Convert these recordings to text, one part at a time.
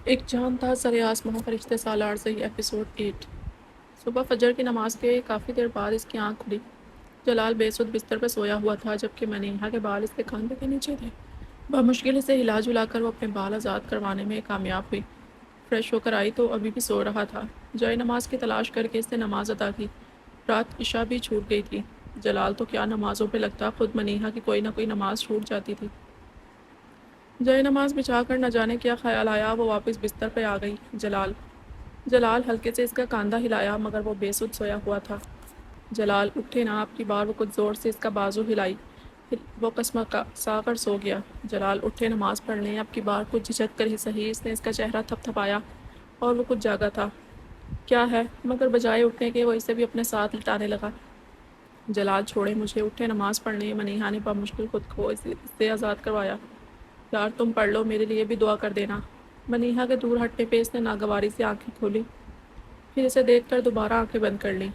ایک جان تھا سر آسماں فرشتے سالار سے ایپیسوڈ 8۔ صبح فجر کی نماز کے کافی دیر بعد اس کی آنکھ کھلی۔ جلال بے سود بستر پر سویا ہوا تھا جبکہ منیہا کے بال اس کے کاندھے کے نیچے تھے۔ بمشکل اسے ہلا جلا کر وہ اپنے بال آزاد کروانے میں کامیاب ہوئی۔ فریش ہو کر آئی تو ابھی بھی سو رہا تھا۔ جائے نماز کی تلاش کر کے اس نے نماز ادا کی۔ رات عشاء بھی چھوٹ گئی تھی۔ جلال تو کیا نمازوں پہ لگتا، خود منیہا کی کوئی نہ کوئی نماز چھوٹ جاتی تھی۔ جائے نماز بچھا کر نہ جانے کیا خیال آیا، وہ واپس بستر پہ آ گئی۔ جلال ہلکے سے اس کا کاندھا ہلایا مگر وہ بے سود سویا ہوا تھا۔ جلال اٹھے نہ، اب کی بار وہ کچھ زور سے اس کا بازو ہلائی۔ وہ کسمسا کر سو گیا۔ جلال اٹھے نماز پڑھنے، اب کی بار کچھ جھجک کر ہی صحیح اس نے اس کا چہرہ تھپ تھپایا اور وہ کچھ جاگا تھا۔ کیا ہے؟ مگر بجائے اٹھنے کے وہ اسے بھی اپنے ساتھ لٹانے لگا۔ جلال چھوڑے مجھے، اٹھے نماز پڑھنے۔ منیہا نے بمشکل خود کو اس سے آزاد کروایا۔ یار تم پڑھ لو، میرے لیے بھی دعا کر دینا۔ منیہا کے دور ہٹنے پہ اس نے ناگواری سے آنکھیں کھولی، پھر اسے دیکھ کر دوبارہ آنکھیں بند کر لیں۔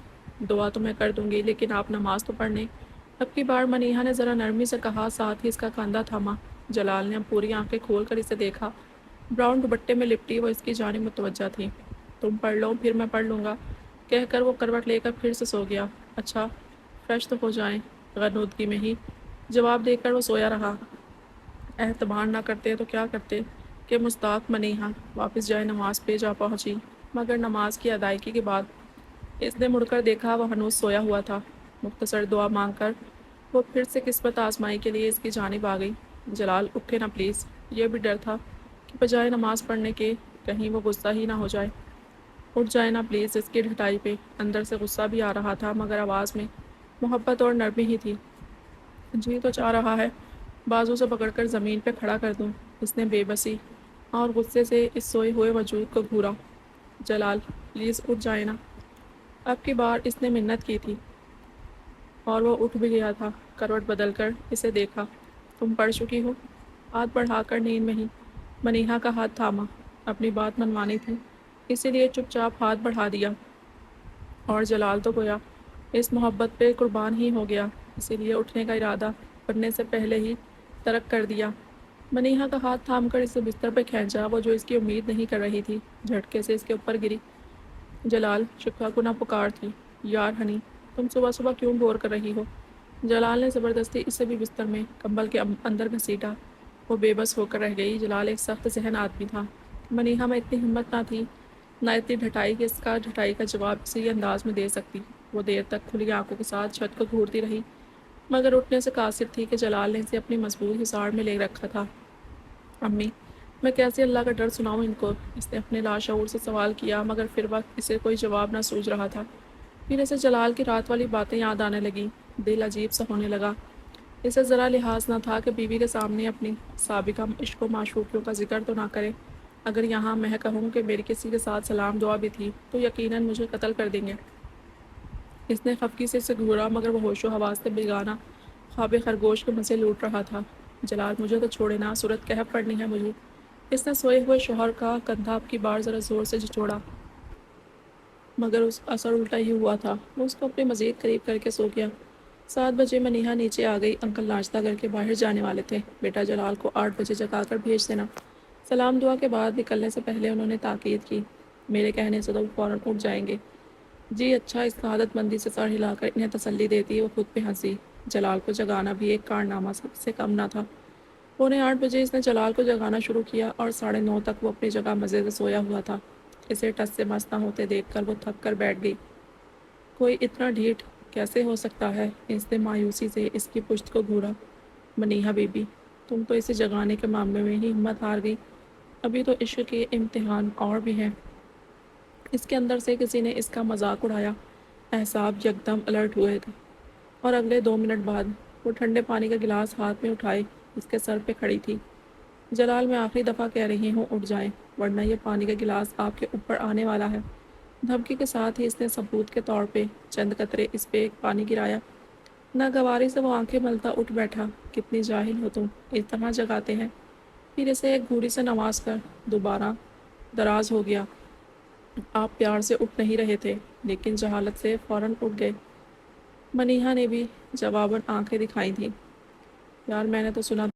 دعا تو میں کر دوں گی لیکن آپ نماز تو پڑھنے۔ اب کی بار منیہا نے ذرا نرمی سے کہا، ساتھ ہی اس کا کاندھا تھاما۔ جلال نے اب پوری آنکھیں کھول کر اسے دیکھا۔ براؤن دوپٹے میں لپٹی وہ اس کی جانب متوجہ تھی۔ تم پڑھ لو پھر میں پڑھ لوں گا، کہہ کر وہ کروٹ لے کر پھر سے سو گیا۔ اچھا فریش تو ہو جائیں، غنودگی میں ہی جواب دے کر وہ سویا رہا۔ اعتبار نہ کرتے تو کیا کرتے کہ مستاق منیہا واپس جائے نماز پہ جا پہنچی، مگر نماز کی ادائیگی کے بعد اس نے مڑ کر دیکھا وہ ہنوز سویا ہوا تھا۔ مختصر دعا مانگ کر وہ پھر سے قسمت آزمائی کے لیے اس کی جانب آ گئی۔ جلال اٹھے نہ پلیز۔ یہ بھی ڈر تھا کہ بجائے نماز پڑھنے کے کہیں وہ غصہ ہی نہ ہو جائے۔ اٹھ جائے نہ پلیز، اس کی ڈھٹائی پہ اندر سے غصہ بھی آ رہا تھا مگر آواز میں محبت اور نرمی ہی تھی۔ جی تو چاہ رہا ہے بازو سے پکڑ کر زمین پہ کھڑا کر دوں۔ اس نے بے بسی اور غصے سے اس سوئے ہوئے وجود کو گھورا۔ جلال پلیز اٹھ جائے نا۔ اب کی بار اس نے منت کی تھی اور وہ اٹھ بھی گیا تھا۔ کروٹ بدل کر اسے دیکھا۔ تم پڑھ چکی ہو؟ ہاتھ بڑھا کر نیند میں ہی منیہا کا ہاتھ تھاما۔ اپنی بات منوانی تھی اسی لیے چپ چاپ ہاتھ بڑھا دیا، اور جلال تو گویا اس محبت پہ قربان ہی ہو گیا، اسی لیے اٹھنے کا ارادہ کرنے سے پہلے ہی ترک کر دیا۔ منیہا کا ہاتھ تھام کر اسے بستر پہ کھینچا، وہ جو اس کی امید نہیں کر رہی تھی جھٹکے سے اس کے اوپر گری۔ جلال شکوہ گناہ پکار تھی، یار ہنی تم صبح صبح کیوں بور کر رہی ہو؟ جلال نے زبردستی اسے بھی بستر میں کمبل کے اندر گھسیٹا۔ وہ بے بس ہو کر رہ گئی۔ جلال ایک سخت ذہن آدمی تھا۔ منیہا میں اتنی ہمت نہ تھی، نہ اتنی ڈھٹائی کہ اس کا ڈھٹائی کا جواب اسی انداز میں دے سکتی۔ وہ دیر تک کھلی آنکھوں کے ساتھ چھت کو گھورتی رہی مگر اٹھنے سے قاصر تھی کہ جلال نے اسے اپنی مضبوط حصار میں لے رکھا تھا۔ امی میں کیسے اللہ کا ڈر سناؤں ان کو؟ اس نے اپنے لاشعور سے سوال کیا مگر پھر وقت اسے کوئی جواب نہ سوچ رہا تھا۔ پھر اسے جلال کی رات والی باتیں یاد آنے لگیں۔ دل عجیب سا ہونے لگا۔ اسے ذرا لحاظ نہ تھا کہ بیوی کے سامنے اپنی سابقہ عشق و معشوقیوں کا ذکر تو نہ کرے۔ اگر یہاں میں کہوں کہ میری کسی کے ساتھ سلام دعا بھی تھی تو یقیناً مجھے قتل کر دیں گے۔ اس نے خفگی سے اسے گھورا مگر وہ ہوش و حواس سے بیگانہ خواب خرگوش کے مزے لوٹ رہا تھا۔ جلال مجھے تو چھوڑے نا، صورت کہف پڑنی ہے مجھے۔ اس نے سوئے ہوئے شوہر کا کندھا اب کی بار ذرا زور سے جھچوڑا مگر اس اثر الٹا ہی ہوا تھا۔ وہ اس کو اپنے مزید قریب کر کے سو گیا۔ 7 بجے منیہا نیچے آ گئی۔ انکل ناشتہ کر کے باہر جانے والے تھے، بیٹا جلال کو 8 بجے جگا کر بھیج دینا۔ سلام دعا کے بعد نکلنے سے پہلے انہوں نے تاکید کی، میرے کہنے سے تو وہ فوراً اٹھ جائیں گے۔ جی اچھا، اس عادت مندی سے سر ہلا کر انہیں تسلی دیتی وہ خود پہ ہنسی۔ جلال کو جگانا بھی ایک کارنامہ سے کم نہ تھا۔ 7:45 بجے اس نے جلال کو جگانا شروع کیا اور 9:30 تک وہ اپنی جگہ مزے سے سویا ہوا تھا۔ اسے ٹس سے مس نہ ہوتے دیکھ کر وہ تھک کر بیٹھ گئی۔ کوئی اتنا ڈھیٹ کیسے ہو سکتا ہے؟ اس نے مایوسی سے اس کی پشت کو گھورا۔ منیہا بی بی تم تو اسے جگانے کے معاملے میں ہی ہمت ہار گئی، ابھی تو عشق کے امتحان اور بھی ہیں۔ اس کے اندر سے کسی نے اس کا مذاق اڑایا۔ اعصاب یکدم الرٹ ہوئے اور اگلے 2 منٹ بعد وہ ٹھنڈے پانی کا گلاس ہاتھ میں اٹھائے اس کے سر پہ کھڑی تھی۔ جلال میں آخری دفعہ کہہ رہی ہوں اٹھ جائیں ورنہ یہ پانی کا گلاس آپ کے اوپر آنے والا ہے۔ دھمکی کے ساتھ ہی اس نے ثبوت کے طور پہ چند قطرے اس پہ پانی گرایا۔ ناگواری سے وہ آنکھیں ملتا اٹھ بیٹھا۔ کتنی جاہل ہو تم، اس طرح جگاتے ہیں؟ پھر اسے ایک گھوری سے نواز کر دوبارہ دراز ہو گیا۔ آپ پیار سے اٹھ نہیں رہے تھے لیکن جہالت سے فوراً اٹھ گئے۔ منیہا نے بھی جواباً آنکھیں دکھائی تھیں۔ یار میں نے تو سنا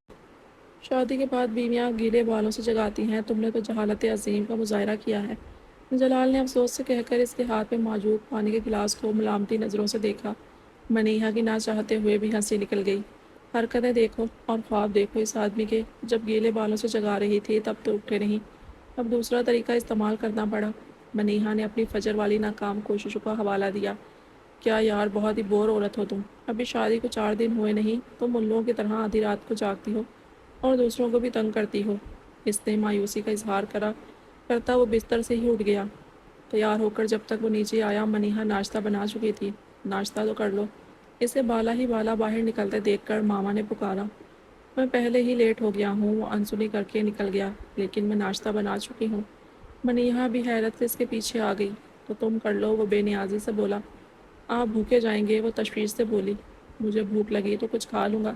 شادی کے بعد بیویاں گیلے بالوں سے جگاتی ہیں، تم نے تو جہالت عظیم کا مظاہرہ کیا ہے۔ جلال نے افسوس سے کہہ کر اس کے ہاتھ میں موجود پانی کے گلاس کو ملامتی نظروں سے دیکھا۔ منیہا کی نہ چاہتے ہوئے بھی ہنسی نکل گئی۔ حرکتیں دیکھو اور خواب دیکھو اس آدمی کے، جب گیلے بالوں سے جگا رہی تھی تب تو اٹھے نہیں، اب دوسرا طریقہ استعمال کرنا پڑا۔ منیہا نے اپنی فجر والی ناکام کوششوں کا حوالہ دیا۔ کیا یار، بہت ہی بور عورت ہو تم، ابھی شادی کو 4 دن ہوئے نہیں تم الوں کی طرح آدھی رات کو جاگتی ہو اور دوسروں کو بھی تنگ کرتی ہو۔ اس نے مایوسی کا اظہار کرتا وہ بستر سے ہی اٹھ گیا۔ تیار ہو کر جب تک وہ نیچے آیا منیہا ناشتہ بنا چکی تھی۔ ناشتہ تو کر لو۔ اسے بالا ہی بالا باہر نکلتے دیکھ کر ماما نے پکارا۔ میں پہلے ہی لیٹ ہو گیا ہوں، وہ انسنی کر کے نکل گیا، لیکن میں ناشتہ بنا چکی ہوں۔ منیہا بھی حیرت سے اس کے پیچھے آ گئی۔ تو تم کر لو، وہ بے نیازی سے بولا۔ آپ بھوکے جائیں گے، وہ تشویش سے بولی۔ مجھے بھوک لگی تو کچھ کھا لوں گا۔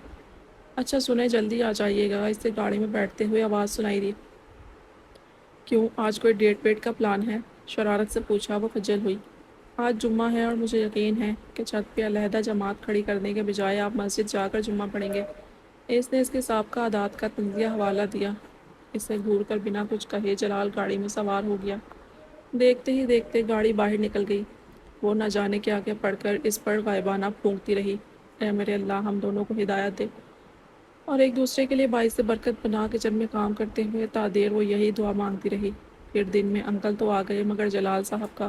اچھا سنیں، جلدی آ جائیے گا، اس سے گاڑی میں بیٹھتے ہوئے آواز سنائی دی۔ کیوں، آج کوئی ڈیٹ ویٹ کا پلان ہے؟ شرارت سے پوچھا۔ وہ خجل ہوئی۔ آج جمعہ ہے اور مجھے یقین ہے کہ چھت پہ علیحدہ جماعت کھڑی کرنے کے بجائے آپ مسجد جا کر جمعہ پڑھیں گے۔ اس نے اس کے سابقہ عادات کا تنزیہ حوالہ دیا۔ اسے گھور کر بنا کچھ کہے جلال گاڑی میں سوار ہو گیا۔ دیکھتے ہی دیکھتے گاڑی باہر نکل گئی۔ وہ نہ جانے کیا کیا پڑھ کر اس پر غائبانہ پھونکتی رہی۔ اے میرے اللہ، ہم دونوں کو ہدایت دے اور ایک دوسرے کے لیے باعث برکت بنا کچن میں کام کرتے ہوئے تا دیر وہ یہی دعا مانگتی رہی۔ پھر دن میں انکل تو آ گئے مگر جلال صاحب کا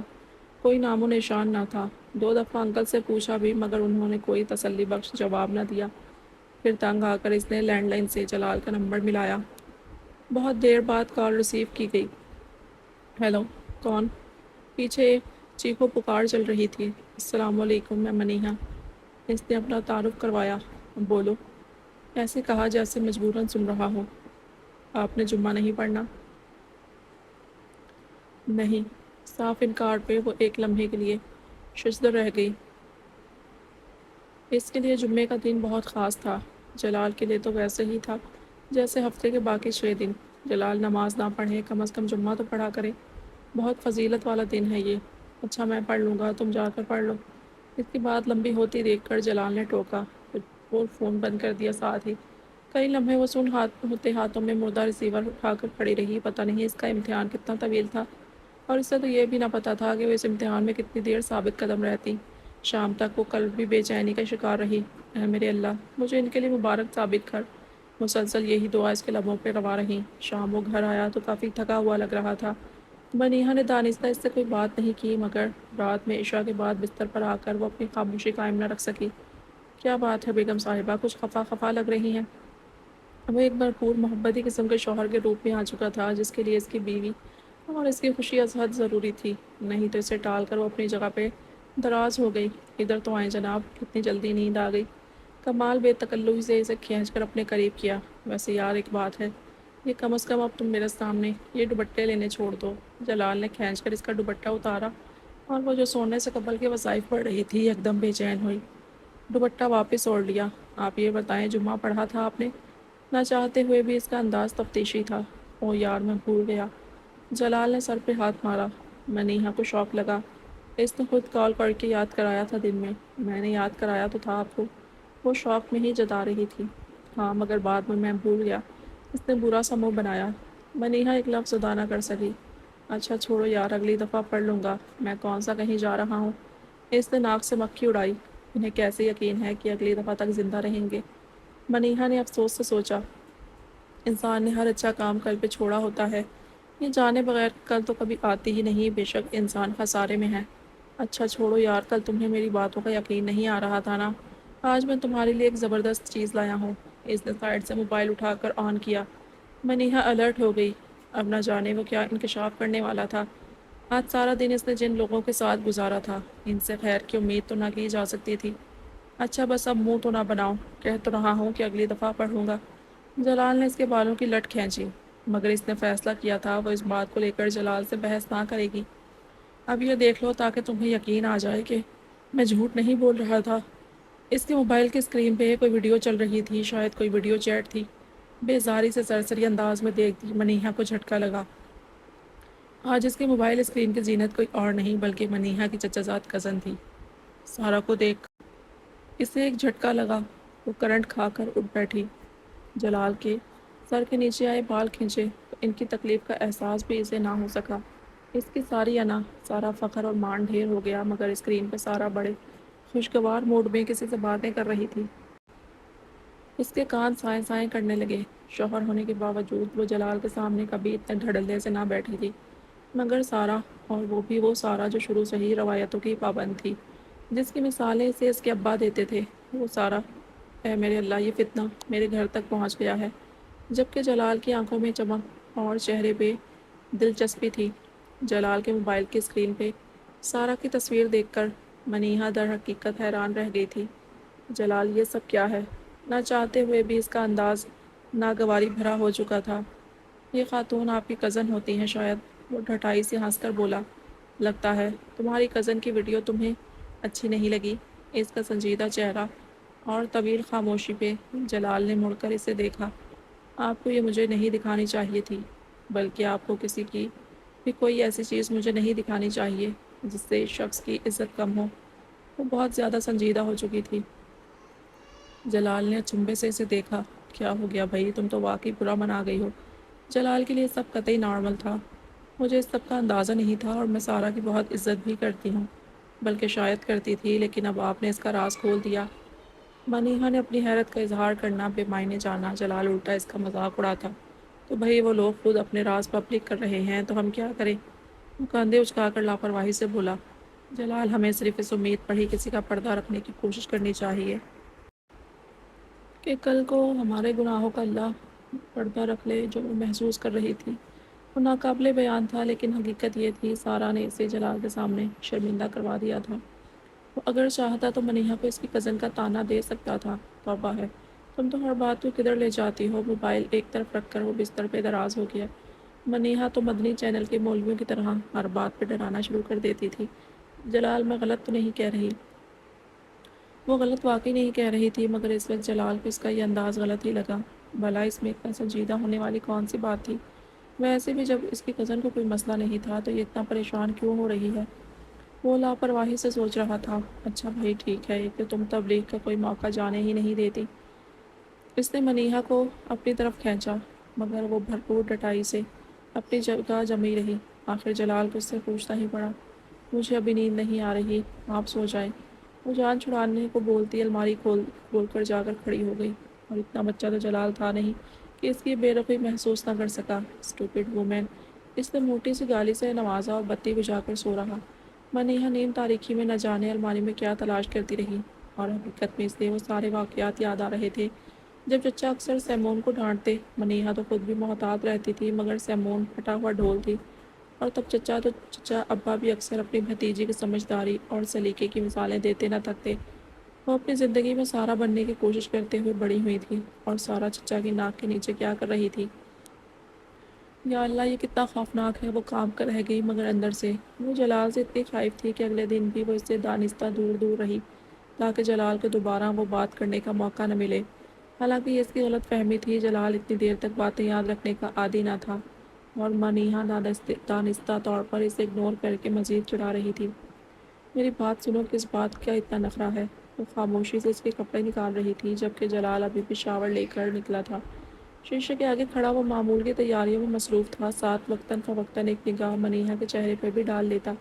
کوئی نام و نشان نہ تھا۔ 2 دفعہ انکل سے پوچھا بھی مگر انہوں نے کوئی تسلی بخش جواب نہ دیا۔ پھر تنگ آ کر اس نے لینڈ لائن سے جلال کا نمبر ملایا۔ بہت دیر بعد کال ریسیو کی گئی۔ ہیلو، کون؟ پیچھے چیخو پکار چل رہی تھی۔ السلام علیکم، میں منیہا۔ اس نے اپنا تعارف کروایا۔ بولو، ایسے کہا جیسے مجبوراً سن رہا ہو۔ آپ نے جمعہ نہیں پڑھنا؟ نہیں۔ صاف انکار پہ وہ ایک لمحے کے لیے ششدر رہ گئی۔ اس کے لیے جمعے کا دن بہت خاص تھا۔ جلال کے لیے تو ویسے ہی تھا جیسے ہفتے کے باقی 6 دن۔ جلال نماز نہ پڑھے، کم از کم جمعہ تو پڑھا کرے۔ بہت فضیلت والا دن ہے یہ۔ اچھا میں پڑھ لوں گا، تم جا کر پڑھ لو۔ اس کی بات لمبی ہوتی دیکھ کر جلال نے ٹوکا، پھر فون بند کر دیا۔ ساتھ ہی کئی لمحے وہ سن ہوتے ہاتھوں میں مردہ ریسیور اٹھا کر کھڑی رہی۔ پتہ نہیں اس کا امتحان کتنا طویل تھا، اور اسے تو یہ بھی نہ پتہ تھا کہ وہ اس امتحان میں کتنی دیر ثابت قدم رہتی۔ شام تک وہ کل بھی بے چینی کا شکار رہی۔ اے میرے اللہ، مجھے ان کے لیے مبارک ثابت کر۔ مسلسل یہی دعا اس کے لبوں پہ روا رہی۔ شام وہ گھر آیا تو کافی تھکا ہوا لگ رہا تھا۔ منیہا نے دانستہ اس سے کوئی بات نہیں کی مگر رات میں عشاء کے بعد بستر پر آ کر وہ اپنی خاموشی قائم نہ رکھ سکی۔ کیا بات ہے بیگم صاحبہ، کچھ خفا لگ رہی ہیں؟ وہ ایک بھرپور محبتی قسم کے شوہر کے روپ میں آ چکا تھا جس کے لیے اس کی بیوی اور اس کی خوشی از حد ضروری تھی، نہیں تو اسے ٹال کر وہ اپنی جگہ پہ دراز ہو گئی۔ ادھر تو آئیں جناب، کتنی جلدی نیند آ گئی۔ کمال بے تکلفی سے اسے کھینچ کر اپنے قریب کیا۔ ویسے یار ایک بات ہے، یہ کم از کم اب تم میرے سامنے یہ دوپٹے لینے چھوڑ دو۔ جلال نے کھینچ کر اس کا دوپٹہ اتارا اور وہ جو سونے سے قبل کے وظائف پڑھ رہی تھی ایک دم بے چین ہوئی۔ دوپٹہ واپس اوڑھ لیا۔ آپ یہ بتائیں، جمعہ پڑھا تھا آپ نے؟ نہ چاہتے ہوئے بھی اس کا انداز تفتیشی تھا۔ او یار، میں بھول گیا۔ جلال نے سر پہ ہاتھ مارا۔ منیہا کو شوق لگا۔ اس نے خود کال کر کے یاد کرایا تھا دن میں نے یاد کرایا تو تھا آپ کو۔ وہ شوق میں ہی جتا رہی تھی۔ ہاں مگر بعد میں بھول گیا۔ اس نے برا سا منہ بنایا۔ منیہا ایک لفظ ادا نہ کر سکی۔ اچھا چھوڑو یار، اگلی دفعہ پڑھ لوں گا، میں کون سا کہیں جا رہا ہوں۔ اس نے ناک سے مکھی اڑائی۔ انہیں کیسے یقین ہے کہ اگلی دفعہ تک زندہ رہیں گے؟ منیہا نے افسوس سے سوچا۔ انسان نے ہر اچھا کام کل پہ چھوڑا ہوتا ہے، یہ جانے بغیر کل تو کبھی آتی ہی نہیں، بے شک انسان خسارے میں ہے۔ اچھا چھوڑو یار، کل تمہیں میری باتوں کا یقین نہیں آ رہا تھا نا؟ آج میں تمہارے لیے ایک زبردست چیز لایا ہوں۔ اس نے سائیڈ سے موبائل اٹھا کر آن کیا۔ منیہا الرٹ ہو گئی۔ اب نہ جانے وہ کیا انکشاف کرنے والا تھا۔ آج سارا دن اس نے جن لوگوں کے ساتھ گزارا تھا ان سے خیر کی امید تو نہ کی جا سکتی تھی۔ اچھا بس اب منہ تو نہ بناؤ، کہہ تو رہا ہوں کہ اگلی دفعہ پڑھوں گا۔ جلال نے اس کے بالوں کی لٹ کھینچی مگر اس نے فیصلہ کیا تھا وہ اس بات کو لے کر جلال سے بحث نہ کرے گی۔ اب یہ دیکھ لو تاکہ تمہیں یقین آ جائے کہ میں جھوٹ نہیں بول رہا تھا۔ اس کے موبائل کی اسکرین پہ کوئی ویڈیو چل رہی تھی، شاید کوئی ویڈیو چیٹ تھی۔ بیزاری سے سرسری انداز میں دیکھتی منیہا کو جھٹکا لگا۔ آج اس کے موبائل اسکرین کی زینت کوئی اور نہیں بلکہ منیہا کی چچا زاد کزن تھی۔ سارا کو دیکھ اسے ایک جھٹکا لگا۔ وہ کرنٹ کھا کر اٹھ بیٹھی۔ جلال کے سر کے نیچے آئے بال کھینچے تو ان کی تکلیف کا احساس بھی اسے نہ ہو سکا۔ اس کی ساری انا، سارا فخر اور مان ڈھیر ہو گیا، مگر اسکرین پہ سارا بڑے خوشگوار موڈ میں کسی سے باتیں کر رہی تھی۔ اس کے کان سائیں سائیں کرنے لگے۔ شوہر ہونے کے باوجود وہ جلال کے سامنے کبھی اتنے دھڑلے سے نہ بیٹھی تھی، مگر سارا، اور وہ بھی وہ سارا جو شروع سے ہی روایتوں کی پابند تھی، جس کی مثالیں اسے اس کے ابا دیتے تھے، وہ سارا، اے میرے اللہ، یہ فتنہ میرے گھر تک پہنچ گیا ہے۔ جبکہ جلال کی آنکھوں میں چمک اور چہرے پہ دلچسپی تھی۔ جلال کے موبائل کی اسکرین پہ سارا کی تصویر دیکھ کر منیہا در حقیقت حیران رہ گئی تھی۔ جلال، یہ سب کیا ہے؟ نہ چاہتے ہوئے بھی اس کا انداز ناگواری بھرا ہو چکا تھا۔ یہ خاتون آپ کی کزن ہوتی ہیں شاید، وہ ڈھٹائی سے ہنس کر بولا۔ لگتا ہے تمہاری کزن کی ویڈیو تمہیں اچھی نہیں لگی۔ اس کا سنجیدہ چہرہ اور طویل خاموشی پہ جلال نے مڑ کر اسے دیکھا۔ آپ کو یہ مجھے نہیں دکھانی چاہیے تھی، بلکہ آپ کو کسی کی بھی کوئی ایسی چیز مجھے نہیں دکھانی چاہیے جس سے اس شخص کی عزت کم ہو۔ وہ بہت زیادہ سنجیدہ ہو چکی تھی۔ جلال نے اچنبھے سے اسے دیکھا۔ کیا ہو گیا بھائی، تم تو واقعی برا منا گئی ہو۔ جلال کے لیے سب قطعی نارمل تھا۔ مجھے اس سب کا اندازہ نہیں تھا اور میں سارا کی بہت عزت بھی کرتی ہوں، بلکہ شاید کرتی تھی، لیکن اب آپ نے اس کا راز کھول دیا۔ منیہا نے اپنی حیرت کا اظہار کرنا بے معنی جانا۔ جلال الٹا اس کا مذاق اڑاتا۔ تو بھائی وہ لوگ خود اپنے راز پبلک کر رہے ہیں تو ہم کیا کریں؟ وہ کاندھے اچکا کر لاپرواہی سے بولا۔ جلال، ہمیں صرف اس امید پر ہی کسی کا پردہ رکھنے کی کوشش کرنی چاہیے کہ کل کو ہمارے گناہوں کا اللہ پردہ رکھ لے۔ جو وہ محسوس کر رہی تھی وہ ناقابل بیان تھا، لیکن حقیقت یہ تھی سارا نے اسے جلال کے سامنے شرمندہ کروا دیا تھا۔ وہ اگر چاہتا تو منیہا کو اس کی کزن کا طعنہ دے سکتا تھا۔ توبہ ہے، تم تو ہر بات کو کدھر لے جاتی ہو۔ موبائل ایک طرف رکھ کر وہ بستر پہ دراز ہو گیا۔ منیہا تو مدنی چینل کے مولویوں کی طرح ہر بات پہ ڈرانا شروع کر دیتی تھی۔ جلال، میں غلط تو نہیں کہہ رہی۔ وہ غلط واقعی نہیں کہہ رہی تھی، مگر اس وقت جلال کو اس کا یہ انداز غلط ہی لگا۔ بھلا اس میں اتنا سنجیدہ ہونے والی کون سی بات تھی؟ ویسے بھی جب اس کی کزن کو کوئی مسئلہ نہیں تھا تو یہ اتنا پریشان کیوں ہو رہی ہے؟ وہ لاپرواہی سے سوچ رہا تھا۔ اچھا بھائی ٹھیک ہے، ایک تو تم تبلیغ کا کوئی موقع جانے ہی نہیں دیتی۔ اس نے منیہا کو اپنی طرف کھینچا، مگر وہ بھرپور ڈٹائی سے اپنی جگہ جمی رہی۔ آخر جلال کو اس سے پوچھنا ہی پڑا۔ مجھے ابھی نیند نہیں آ رہی، آپ سو جائیں۔ وہ جان چھڑانے کو بولتی الماری کھول کر جا کر کھڑی ہو گئی، اور اتنا بچہ تو جلال تھا نہیں کہ اس کی بے رخی محسوس نہ کر سکا۔ اسٹوپڈ وومن، اس نے موٹی سی گالی سے نوازا اور بتی بجھا کر سو رہا۔ منیہا نیم تاریکی میں نہ جانے الماری میں کیا تلاش کرتی رہی، اور حقیقت میں اس لیے وہ سارے واقعات یاد آ رہے تھے جب چچا اکثر سیمون کو ڈانٹتے۔ منیہا تو خود بھی محتاط رہتی تھی، مگر سیمون پھٹا ہوا ڈھول تھی، اور تب چچا ابا بھی اکثر اپنی بھتیجی کی سمجھداری اور سلیقے کی مثالیں دیتے نہ تھکتے۔ وہ اپنی زندگی میں سارا بننے کی کوشش کرتے ہوئے بڑی ہوئی تھی، اور سارا چچا کی ناک کے نیچے کیا کر رہی تھی؟ یا اللہ، یہ کتنا خوفناک ہے۔ وہ کام کر رہ گئی، مگر اندر سے وہ جلال سے اتنی خائف تھی کہ اگلے دن بھی وہ اس سے دانستہ دور دور رہی تاکہ جلال کو دوبارہ وہ بات کرنے کا موقع نہ ملے۔ حالانکہ یہ اس کی غلط فہمی تھی، جلال اتنی دیر تک باتیں یاد رکھنے کا عادی نہ تھا، اور منیہا دانستہ طور پر اسے اگنور کر کے مزید چڑھا رہی تھی۔ میری بات سنو، کس بات کا اتنا نخرہ ہے؟ وہ خاموشی سے اس کے کپڑے نکال رہی تھی، جبکہ جلال ابھی بھی شاور لے کر نکلا تھا۔ شیشے کے آگے کھڑا وہ معمول کی تیاریوں میں مصروف تھا، ساتھ وقتاً فوقتاً ایک نگاہ منیہا کے چہرے پر بھی ڈال لیتا۔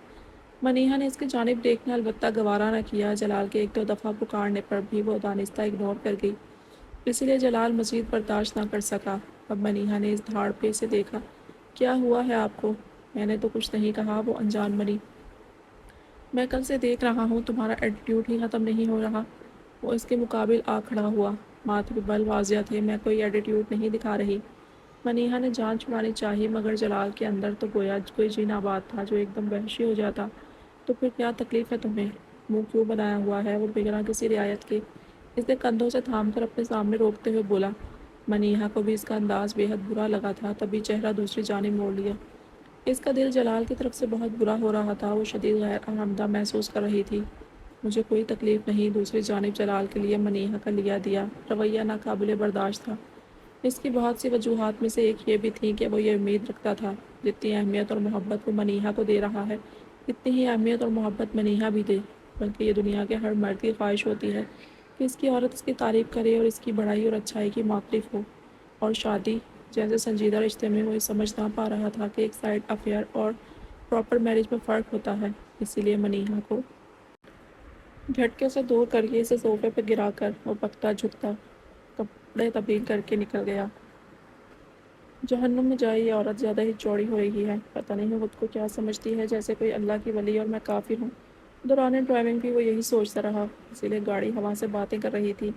منیہا نے اس کی جانب دیکھنا البتہ گوارا نہ کیا۔ جلال کے ایک دو دفعہ پکارنے پر بھی وہ دانستہ اگنور کر گئی، اس لیے جلال مزید برداشت نہ کر سکا۔ اب منیہا نے اس دھاڑ پہ اسے دیکھا۔ کیا ہوا ہے آپ کو؟ میں نے تو کچھ نہیں کہا، وہ انجان بنی۔ میں کل سے دیکھ رہا ہوں تمہارا ایٹیٹیوڈ ہی ختم نہیں ہو رہا۔ وہ اس کے مقابل آ کھڑا ہوا۔ ماتھے پہ بل واضح تھے۔ میں کوئی ایٹیٹیوڈ نہیں دکھا رہی۔ منیہا نے جان چھڑانی چاہی، مگر جلال کے اندر تو گویا کوئی جین آباد تھا جو ایک دم وحشی ہو جاتا۔ تو پھر کیا تکلیف ہے تمہیں؟ منہ کیوں بنایا ہوا ہے؟ وہ بغیر کسی رعایت کے اس نے کندھوں سے تھام کر اپنے سامنے روکتے ہوئے بولا۔ منیہا کو بھی اس کا انداز بے حد برا لگا تھا، تبھی چہرہ دوسری جانب موڑ لیا۔ اس کا دل جلال کی طرف سے بہت برا ہو رہا تھا، وہ شدید غیر آرامدہ محسوس کر رہی تھی۔ مجھے کوئی تکلیف نہیں، دوسری جانب جلال کے لیے منیہا کا لیا دیا رویہ ناقابل برداشت تھا۔ اس کی بہت سی وجوہات میں سے ایک یہ بھی تھی کہ وہ یہ امید رکھتا تھا جتنی اہمیت اور محبت وہ منیہا کو دے رہا ہے، اتنی ہی اہمیت اور محبت منیہا بھی دے، بلکہ یہ دنیا کے ہر مرد کی خواہش ہوتی ہے کہ اس کی عورت اس کی تعریف کرے اور اس کی بڑائی اور اچھائی کی معترف ہو، اور شادی جیسے سنجیدہ رشتے میں وہ یہ سمجھ نہ پا رہا تھا کہ ایک سائڈ افیئر اور پراپر میرج میں فرق ہوتا ہے۔ اسی لیے منیہا کو جھٹکے سے دور کر کے اسے صوفے پہ گرا کر وہ بکتا جھکتا کپڑے تبدیل کر کے نکل گیا۔ جہنم میں جائے یہ عورت زیادہ ہی چوڑی ہو رہی ہے، پتہ نہیں خود کو کیا سمجھتی ہے، جیسے کوئی اللہ کی ولی اور میں کافر ہوں۔ دوران ڈرائیونگ بھی وہ یہی سوچتا رہا، اسی لیے گاڑی ہوا سے باتیں کر رہی تھی۔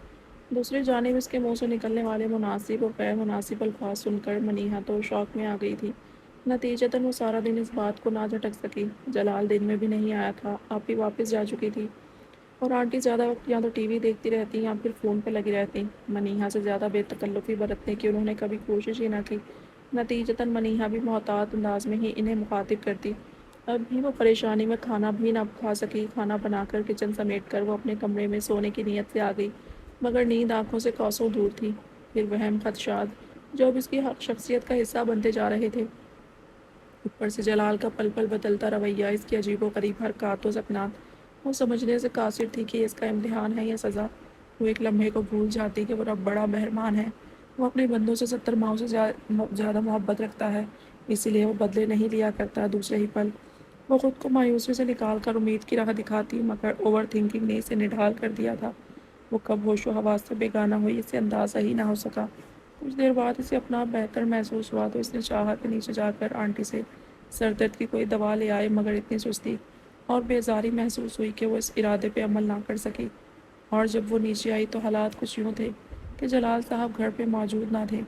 دوسری جانب اس کے منہ سے نکلنے والے مناسب اور غیر مناسب الفاظ سن کر منیہا تو شوق میں آ گئی تھی۔ نتیجتاً وہ سارا دن اس بات کو نہ جھٹک سکی۔ جلال دن میں بھی نہیں آیا تھا، آپ ہی واپس جا چکی تھی، اور آنٹی زیادہ وقت یا تو ٹی وی دیکھتی رہتی یا پھر فون پہ لگی رہتی۔ منیہا سے زیادہ بے تکلفی برتنے کی انہوں نے کبھی کوشش ہی نہ کی۔ نتیجتاً منیہا بھی محتاط انداز میں ہی انہیں مخاطب کرتی۔ اب بھی وہ پریشانی میں کھانا بھی نہ کھا سکی۔ کھانا بنا کر کچن سمیٹ کر وہ اپنے کمرے میں سونے کی نیت سے آ گئی، مگر نیند آنکھوں سے کوسوں دور تھی۔ پھر وہم خدشات جو اب اس کی شخصیت کا حصہ بنتے جا رہے تھے، اوپر سے جلال کا پل پل بدلتا رویہ، اس کی عجیب و غریب حرکات و سکنات، وہ سمجھنے سے قاصر تھی کہ یہ اس کا امتحان ہے یا سزا۔ وہ ایک لمحے کو بھول جاتی کہ وہ رب بڑا مہربان ہے، وہ اپنے بندوں سے 70 ماؤں سے زیادہ محبت رکھتا ہے، اسی لیے وہ بدلے نہیں لیا کرتا۔ دوسرے ہی پل وہ خود کو مایوسی سے نکال کر امید کی راہ دکھاتی، مگر اوور تھنکنگ نے اسے نڈھال کر دیا تھا۔ وہ کب ہوش و حواس سے بیگانہ ہوئی اسے اندازہ ہی نہ ہو سکا۔ کچھ دیر بعد اسے اپنا بہتر محسوس ہوا تو اس نے چاہا کہ نیچے جا کر آنٹی سے سر درد کی کوئی دوا لے آئے، مگر اتنی سستی اور بیزاری محسوس ہوئی کہ وہ اس ارادے پہ عمل نہ کر سکی۔ اور جب وہ نیچے آئی تو حالات کچھ یوں تھے کہ جلال صاحب گھر پہ موجود نہ تھے،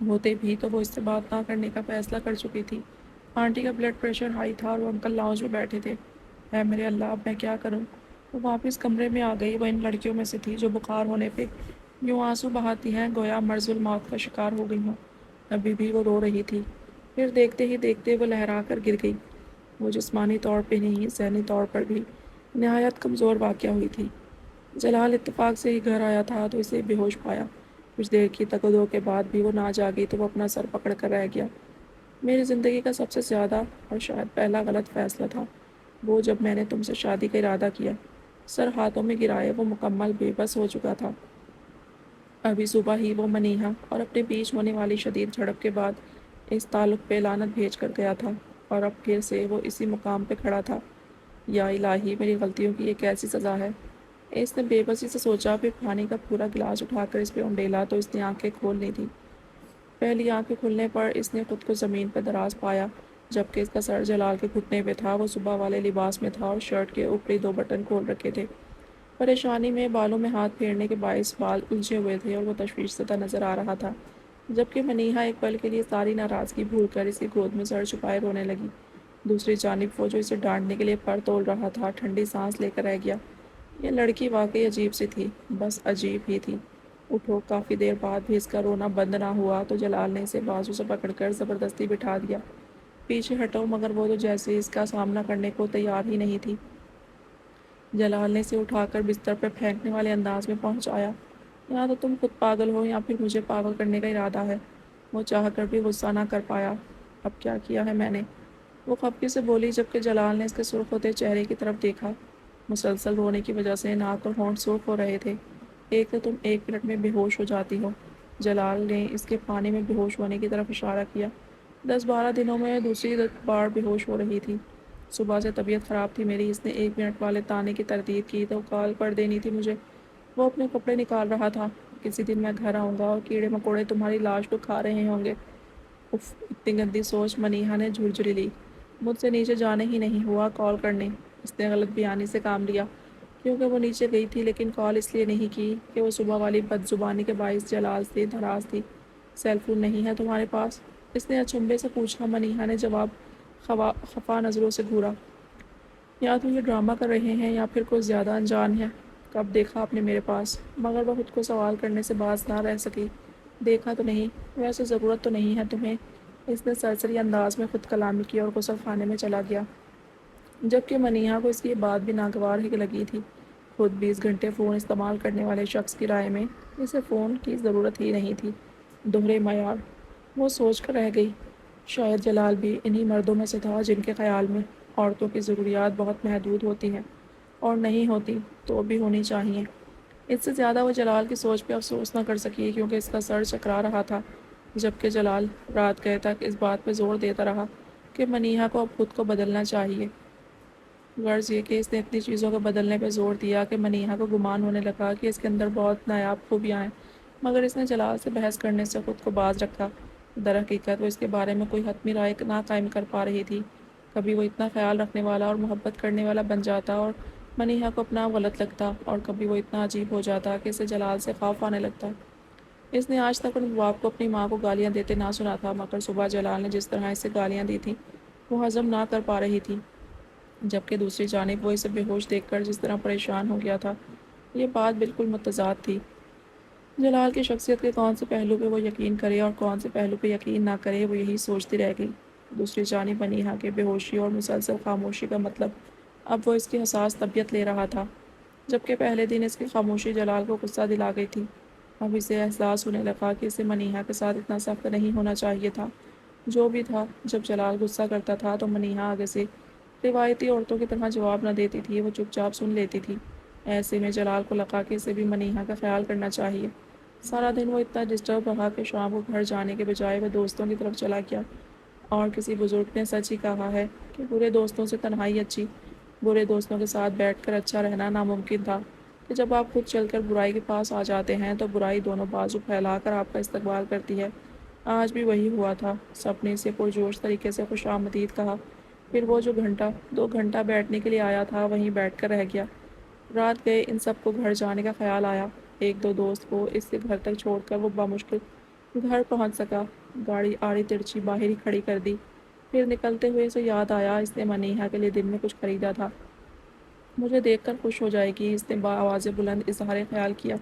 ہوتے بھی تو وہ اس سے بات نہ کرنے کا فیصلہ کر چکی تھی۔ آنٹی کا بلڈ پریشر ہائی تھا اور وہ انکل لاؤنج میں بیٹھے تھے۔ اے میرے اللہ، اب میں کیا کروں؟ وہ واپس کمرے میں آ گئی۔ وہ ان لڑکیوں میں سے تھی جو بخار ہونے پہ یوں آنسو بہاتی ہیں گویا مرض الموت کا شکار ہو گئی ہوں۔ ابھی بھی وہ رو رہی تھی، پھر دیکھتے ہی دیکھتے وہ لہرا کر گر گئی۔ وہ جسمانی طور پہ نہیں، ذہنی طور پر بھی نہایت کمزور واقع ہوئی تھی۔ جلال اتفاق سے ہی گھر آیا تھا تو اسے بے ہوش پایا۔ کچھ دیر کی تگ و دو کے بعد بھی وہ نہ جاگی تو وہ اپنا سر پکڑ کر رہ گیا۔ میری زندگی کا سب سے زیادہ اور شاید پہلا غلط فیصلہ تھا وہ، جب میں نے تم سے شادی کا ارادہ کیا۔ سر ہاتھوں میں گرائے وہ مکمل بے بس ہو چکا تھا۔ ابھی صبح ہی وہ منیہا اور اپنے بیچ ہونے والی شدید جھڑپ کے بعد اس تعلق پہ لعنت بھیج کر گیا تھا، اور اب پھر سے وہ اسی مقام پہ کھڑا تھا۔ یا الہی، میری غلطیوں کی یہ کیسی سزا ہے؟ اس نے بے بسی سے سوچا، پھر پانی کا پورا گلاس اٹھا کر اس پہ انڈیلا تو اس نے آنکھیں کھول لی تھی۔ پہلی آنکھیں کھلنے پر اس نے خود کو زمین پر دراز پایا، جبکہ اس کا سر جلال کے گھٹنے پہ تھا۔ وہ صبح والے لباس میں تھا اور شرٹ کے اوپری 2 بٹن کھول رکھے تھے۔ پریشانی میں بالوں میں ہاتھ پھیرنے کے باعث بال الجھے ہوئے تھے اور وہ تشویش زدہ نظر آ رہا تھا، جبکہ منیہا ایک پل کے لیے ساری ناراضگی بھول کر اس کی گود میں سر چھپائے رونے لگی۔ دوسری جانب وہ جو اسے ڈانٹنے کے لیے پر تول رہا تھا ٹھنڈی سانس لے کر رہ گیا۔ یہ لڑکی واقعی عجیب سی تھی، بس عجیب ہی تھی۔ اٹھو۔ کافی دیر بعد بھی اس کا رونا بند نہ ہوا تو جلال نے اسے بازو سے پکڑ کر زبردستی بٹھا دیا۔ پیچھے ہٹو، مگر وہ تو جیسے اس کا سامنا کرنے کو تیار ہی نہیں تھی۔ جلال نے اسے اٹھا کر بستر پر پھینکنے والے انداز میں پہنچایا۔ یا تو تم خود پاگل ہو یا پھر مجھے پاگل کرنے کا ارادہ ہے۔ وہ چاہ کر بھی غصہ نہ کر پایا۔ اب کیا کیا ہے میں نے؟ وہ خفگی سے بولی، جبکہ جلال نے اس کے سرخ ہوتے چہرے کی طرف دیکھا۔ مسلسل رونے کی وجہ سے ناک اور ہونٹ سرخ ہو رہے تھے۔ ایک تو تم 1 منٹ میں بے ہوش ہو جاتی ہو۔ جلال نے اس کے پانی میں بے ہوش ہونے کی طرف اشارہ کیا۔ 10-12 دنوں میں دوسری بار بے ہوش ہو رہی تھی۔ صبح سے طبیعت خراب تھی میری۔ اس نے 1 منٹ والے تانے کی تردید کی تو کال کر دینی تھی مجھے۔ وہ اپنے کپڑے نکال رہا تھا۔ کسی دن میں گھر آؤں گا اور کیڑے مکوڑے تمہاری لاش کو کھا رہے ہوں گے۔ اف، اتنی گندی سوچ! منیہا نے جھرجھری لی۔ مجھ سے نیچے جانے ہی نہیں ہوا کال کرنے۔ اس نے غلط بیانی سے کام لیا، کیونکہ وہ نیچے گئی تھی، لیکن کال اس لیے نہیں کی کہ وہ صبح والی بد زبانی کے باعث جلال سے ناراض تھی۔ سیل فون نہیں ہے تمہارے پاس؟ اس نے اچنبھے سے پوچھا۔ منیہا نے جواب خفا نظروں سے گھورا۔ یا تو یہ ڈرامہ کر رہے ہیں یا پھر کوئی زیادہ انجان ہے۔ کب دیکھا آپ نے میرے پاس؟ مگر وہ خود کو سوال کرنے سے باز نہ رہ سکی۔ دیکھا تو نہیں، ویسے ضرورت تو نہیں ہے تمہیں۔ اس نے سرسری انداز میں خود کلامی کی اور غسل خانے میں چلا گیا، جبکہ منیہا کو اس کی یہ بات بھی ناگوار ہی لگی تھی۔ خود 20 گھنٹے فون استعمال کرنے والے شخص کی رائے میں اسے فون کی ضرورت ہی نہیں تھی۔ دوہرے معیار! وہ سوچ کر رہ گئی۔ شاید جلال بھی انہی مردوں میں سے تھا جن کے خیال میں عورتوں کی ضروریات بہت محدود ہوتی ہیں، اور نہیں ہوتی تو بھی ہونی چاہیے۔ اس سے زیادہ وہ جلال کی سوچ پہ افسوس نہ کر سکی، کیونکہ اس کا سر چکرا رہا تھا۔ جبکہ جلال رات گئے تک اس بات پہ زور دیتا رہا کہ منیہا کو اب خود کو بدلنا چاہیے۔ غرض یہ کہ اس نے اتنی چیزوں کو بدلنے پہ زور دیا کہ منیہا کو گمان ہونے لگا کہ اس کے اندر بہت نایاب خوبیاں ہیں، مگر اس نے جلال سے بحث کرنے سے خود کو باز رکھا۔ در حقیقت وہ اس کے بارے میں کوئی حتمی رائے نہ قائم کر پا رہی تھی۔ کبھی وہ اتنا خیال رکھنے والا اور محبت کرنے والا بن جاتا اور منیہا کو اپنا غلط لگتا، اور کبھی وہ اتنا عجیب ہو جاتا کہ اسے جلال سے خوف آنے لگتا۔ اس نے آج تک اپنے باپ کو اپنی ماں کو گالیاں دیتے نہ سنا تھا، مگر صبح جلال نے جس طرح اسے گالیاں دی تھیں وہ ہضم نہ کر پا رہی تھی، جبکہ دوسری جانب وہ اسے بے ہوش دیکھ کر جس طرح پریشان ہو گیا تھا، یہ بات بالکل متضاد تھی۔ جلال کی شخصیت کے کون سے پہلو پہ وہ یقین کرے اور کون سے پہلو پہ یقین نہ کرے، وہ یہی سوچتی رہ گئی۔ دوسری جانب منیہا کے بے ہوشی اور مسلسل خاموشی کا مطلب اب وہ اس کی حساس طبیعت لے رہا تھا، جبکہ پہلے دن اس کی خاموشی جلال کو غصہ دلا گئی تھی۔ اب اسے احساس ہونے لگا کہ اسے منیہا کے ساتھ اتنا سخت نہیں ہونا چاہیے تھا۔ جو بھی تھا، جب جلال غصہ کرتا تھا تو منیہا آگے سے روایتی عورتوں کی طرح جواب نہ دیتی تھی، وہ چپ چاپ سن لیتی تھی۔ ایسے میں جلال کو لگا کہ اسے بھی منیہا کا خیال کرنا چاہیے۔ سارا دن وہ اتنا ڈسٹرب رہا کہ شام کو گھر جانے کے بجائے وہ دوستوں کی طرف چلا گیا، اور کسی بزرگ نے سچ ہی کہا ہے کہ برے دوستوں سے تنہائی اچھی۔ برے دوستوں کے ساتھ بیٹھ کر اچھا رہنا ناممکن تھا کہ جب آپ خود چل کر برائی کے پاس آ جاتے ہیں تو برائی دونوں بازو پھیلا کر آپ کا استقبال کرتی ہے۔ آج بھی وہی ہوا تھا۔ سب نے اسے پرجوش طریقے سے خوش آمدید کہا، پھر وہ جو دو گھنٹہ بیٹھنے کے لیے آیا تھا وہیں بیٹھ کر رہ گیا۔ رات گئے ان سب کو گھر جانے کا خیال آیا۔ ایک دو دوست کو اس کے گھر تک چھوڑ کر وہ بمشکل گھر پہنچ سکا۔ گاڑی آڑی ترچھی باہر ہی کھڑی کر دی۔ پھر نکلتے ہوئے اسے یاد آیا اس نے منیہا کے لیے دن میں کچھ خریدا تھا۔ مجھے دیکھ کر خوش ہو جائے گی، اس نے بآواز بلند اظہار خیال کیا،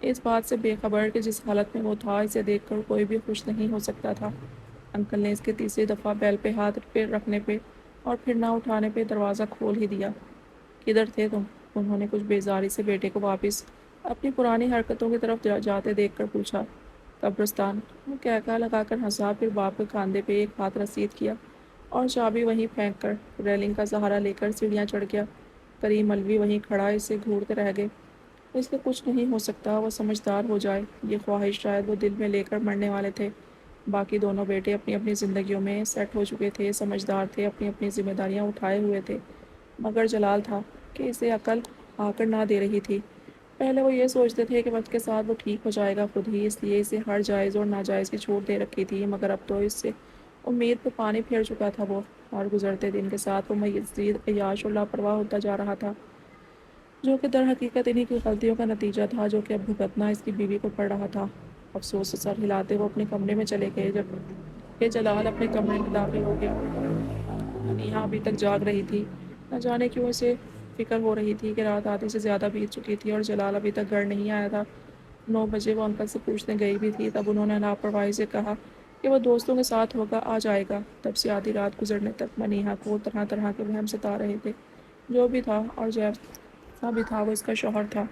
اس بات سے بے خبر کہ جس حالت میں وہ تھا اسے دیکھ کر کوئی بھی خوش نہیں ہو سکتا تھا۔ انکل نے اس کے تیسری دفعہ بیل پہ ہاتھ پہ رکھنے پہ اور پھر نہ اٹھانے پہ دروازہ کھول ہی دیا۔ کدھر تھے تم؟ انہوں نے کچھ بیزاری سے بیٹے کو واپس اپنی پرانی حرکتوں کی طرف جاتے دیکھ کر پوچھا۔ قبرستان، وہ کہکا لگا کر ہنسا، پھر باپ کے کاندھے پہ ایک ہاتھ رسید کیا اور چابی وہیں پھینک کر ریلنگ کا سہارا لے کر سیڑھیاں چڑھ گیا۔ کریم ملوی وہیں کھڑا اسے گھورتے رہ گئے۔ اس سے کچھ نہیں ہو سکتا، وہ سمجھدار ہو جائے، یہ خواہش شاید وہ دل میں لے کر مرنے والے تھے۔ باقی دونوں بیٹے اپنی اپنی زندگیوں میں سیٹ ہو چکے تھے، سمجھدار تھے، اپنی اپنی ذمہ داریاں اٹھائے ہوئے تھے، مگر جلال تھا کہ اسے عقل آ کر نہ دے رہی تھی۔ پہلے وہ یہ سوچتے تھے کہ وقت کے ساتھ وہ ٹھیک ہو جائے گا خود ہی، اس لیے اسے ہر جائز اور ناجائز کی چھوٹ دے رکھی تھی، مگر اب تو اس سے امید پہ پانی پھیر چکا تھا وہ، اور گزرتے دن کے ساتھ وہ مزید عیاش اور لاپرواہ ہوتا جا رہا تھا، جو کہ در حقیقت انہی کی غلطیوں کا نتیجہ تھا جو کہ اب بھگتنا اس کی بیوی کو پڑ رہا تھا۔ افسوس سے سر ہلاتے وہ اپنے کمرے میں چلے گئے۔ جب کہ جلال اپنے کمرے میں داخل ہو گیا، منیہا ابھی تک جاگ رہی تھی۔ نہ جانے کیوں اسے فکر ہو رہی تھی کہ رات آدھی سے زیادہ بیت چکی تھی اور جلال ابھی تک گھر نہیں آیا تھا۔ 9 بجے وہ انکل سے پوچھنے گئی بھی تھی، تب انہوں نے لاپرواہی سے کہا کہ وہ دوستوں کے ساتھ ہوگا، آ جائے گا۔ تب سے آدھی رات گزرنے تک منیہا کو طرح طرح کے وہم ستا رہے تھے۔ جو بھی تھا اور جیسا بھی تھا وہ اس کا شوہر تھا۔